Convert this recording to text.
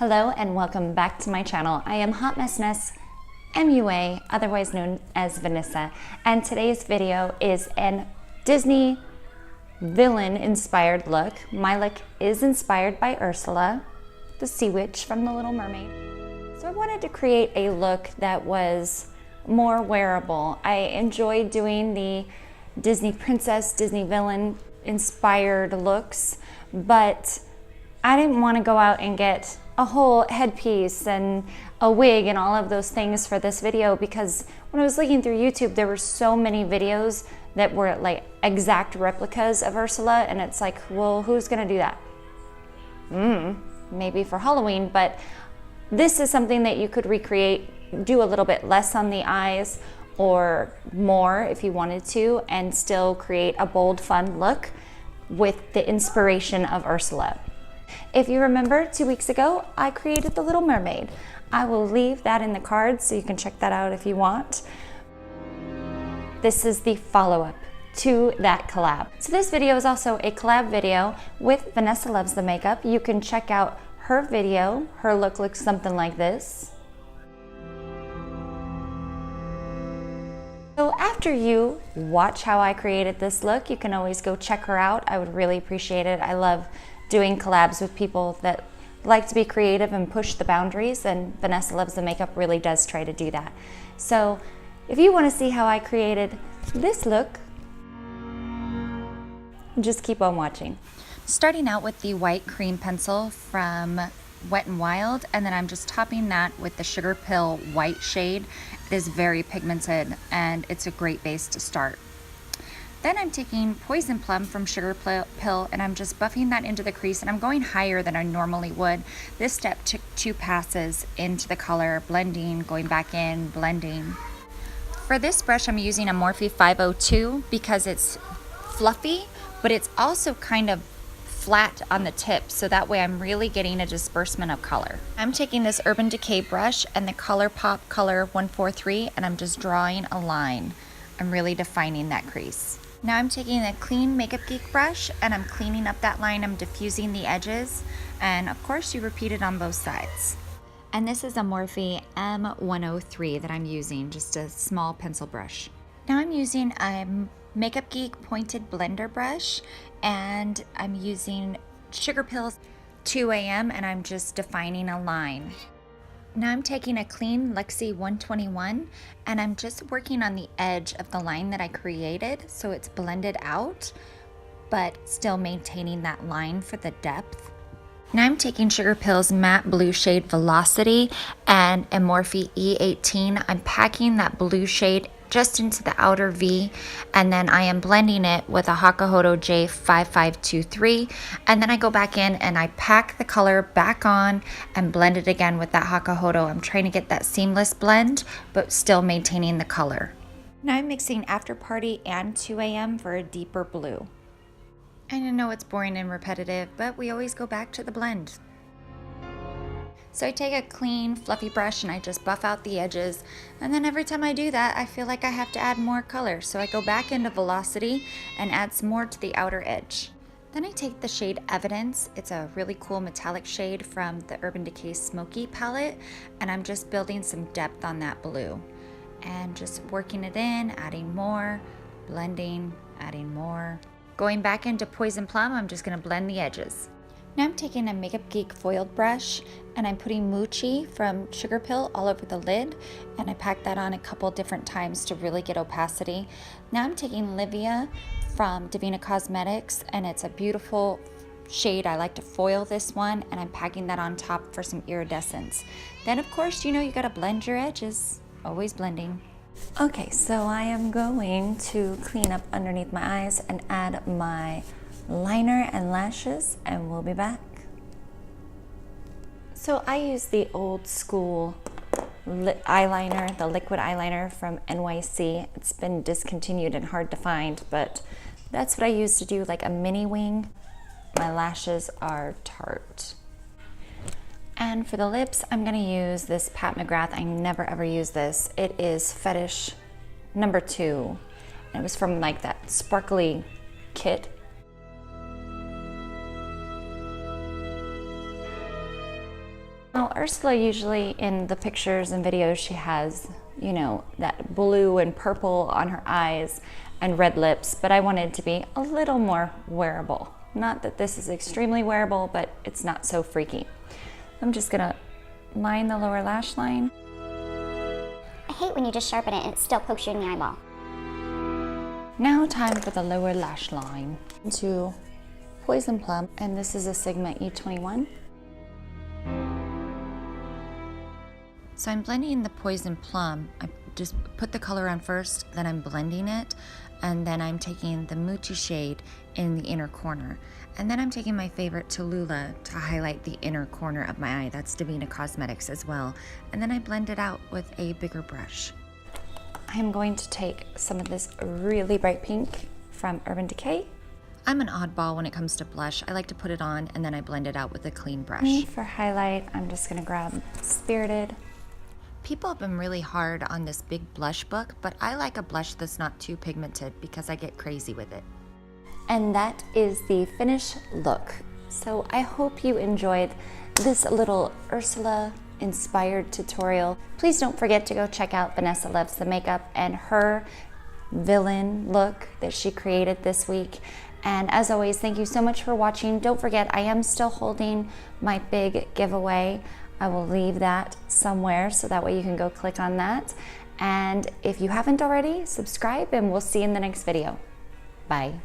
Hello and welcome back to my channel. I am Hot Mess Ness MUA, otherwise known as Vanessa, and today's video is an Disney villain inspired look. My look is inspired by Ursula, the sea witch from The Little Mermaid. So I wanted to create a look that was more wearable. I enjoyed doing the Disney princess, Disney villain inspired looks, but I didn't want to go out and get a whole headpiece and a wig and all of those things for this video, because when I was looking through YouTube, there were so many videos that were like exact replicas of Ursula, and it's like, well, who's gonna do that? Maybe for Halloween, but this is something that you could recreate, do a little bit less on the eyes or more if you wanted to, and still create a bold, fun look with the inspiration of Ursula. If you remember, 2 weeks ago, I created The Little Mermaid. I will leave that in the cards so you can check that out if you want. This is the follow-up to that collab. So this video is also a collab video with Vanessa Loves the Makeup. You can check out her video. Her look looks something like this. So after you watch how I created this look, you can always go check her out. I would really appreciate it. I love doing collabs with people that like to be creative and push the boundaries, and Vanessa Loves the Makeup really does try to do that. So if you want to see how I created this look, just keep on watching. Starting out with the white cream pencil from Wet n Wild, and then I'm just topping that with the Sugar Pill white shade. It is very pigmented and it's a great base to start. Then I'm taking Poison Plum from Sugar Pill and I'm just buffing that into the crease, and I'm going higher than I normally would. This step took 2 passes into the color, blending, going back in, blending. For this brush, I'm using a Morphe 502 because it's fluffy, but it's also kind of flat on the tip, so that way I'm really getting a disbursement of color. I'm taking this Urban Decay brush and the Colourpop Color 143, and I'm just drawing a line. I'm really defining that crease. Now I'm taking a clean Makeup Geek brush and I'm cleaning up that line. I'm diffusing the edges, and of course you repeat it on both sides. And this is a Morphe M103 that I'm using, just a small pencil brush. Now I'm using a Makeup Geek pointed blender brush, and I'm using Sugar Pill's 2 AM, and I'm just defining a line. Now I'm taking a clean Lexi 121 and I'm just working on the edge of the line that I created so it's blended out, but still maintaining that line for the depth. Now I'm taking Sugar Pill's matte blue shade Velocity and a Morphe E18. I'm packing that blue shade just into the outer V, and then I am blending it with a Hakuhodo J5523, and then I go back in and I pack the color back on and blend it again with that Hakuhodo. I'm trying to get that seamless blend but still maintaining the color. Now I'm mixing After Party and 2 AM for a deeper blue. And I know it's boring and repetitive, but we always go back to the blend. So I take a clean, fluffy brush and I just buff out the edges. And then every time I do that, I feel like I have to add more color. So I go back into Velocity and add some more to the outer edge. Then I take the shade Evidence. It's a really cool metallic shade from the Urban Decay Smoky palette. And I'm just building some depth on that blue. And just working it in, adding more, blending, adding more. Going back into Poison Plum, I'm just gonna blend the edges. Now I'm taking a Makeup Geek foiled brush and I'm putting Moochie from Sugar Pill all over the lid, and I pack that on a couple different times to really get opacity. Now I'm taking Livia from Devinah Cosmetics, and it's a beautiful shade. I like to foil this one, and I'm packing that on top for some iridescence. Then of course, you gotta blend your edges, always blending. Okay, so I am going to clean up underneath my eyes and add my liner and lashes, and we'll be back. So I use the old school eyeliner, the liquid eyeliner from NYC. It's been discontinued and hard to find, but that's what I use to do like a mini wing. My lashes are Tarte. And for the lips, I'm gonna use this Pat McGrath. I never ever use this. It is Fetish number 2. And it was from like that sparkly kit. Now, Ursula usually in the pictures and videos, she has, you know, that blue and purple on her eyes and red lips, but I wanted it to be a little more wearable. Not that this is extremely wearable, but it's not so freaky. I'm just gonna line the lower lash line. I hate when you just sharpen it and it still pokes you in the eyeball. Now time for the lower lash line. To Poison Plum, and this is a Sigma E21. So I'm blending the Poison Plum. I just put the color on first, then I'm blending it, and then I'm taking the Mochi shade in the inner corner. And then I'm taking my favorite Talulah to highlight the inner corner of my eye. That's Devinah Cosmetics as well. And then I blend it out with a bigger brush. I'm going to take some of this really bright pink from Urban Decay. I'm an oddball when it comes to blush. I like to put it on and then I blend it out with a clean brush. For highlight, I'm just gonna grab Spirited. People have been really hard on this big blush book, but I like a blush that's not too pigmented because I get crazy with it. And that is the finished look. So I hope you enjoyed this little Ursula inspired tutorial. Please don't forget to go check out Vanessa Loves the Makeup and her villain look that she created this week. And as always, thank you so much for watching. Don't forget, I am still holding my big giveaway. I will leave that somewhere so that way you can go click on that. And if you haven't already, subscribe and we'll see you in the next video. Bye.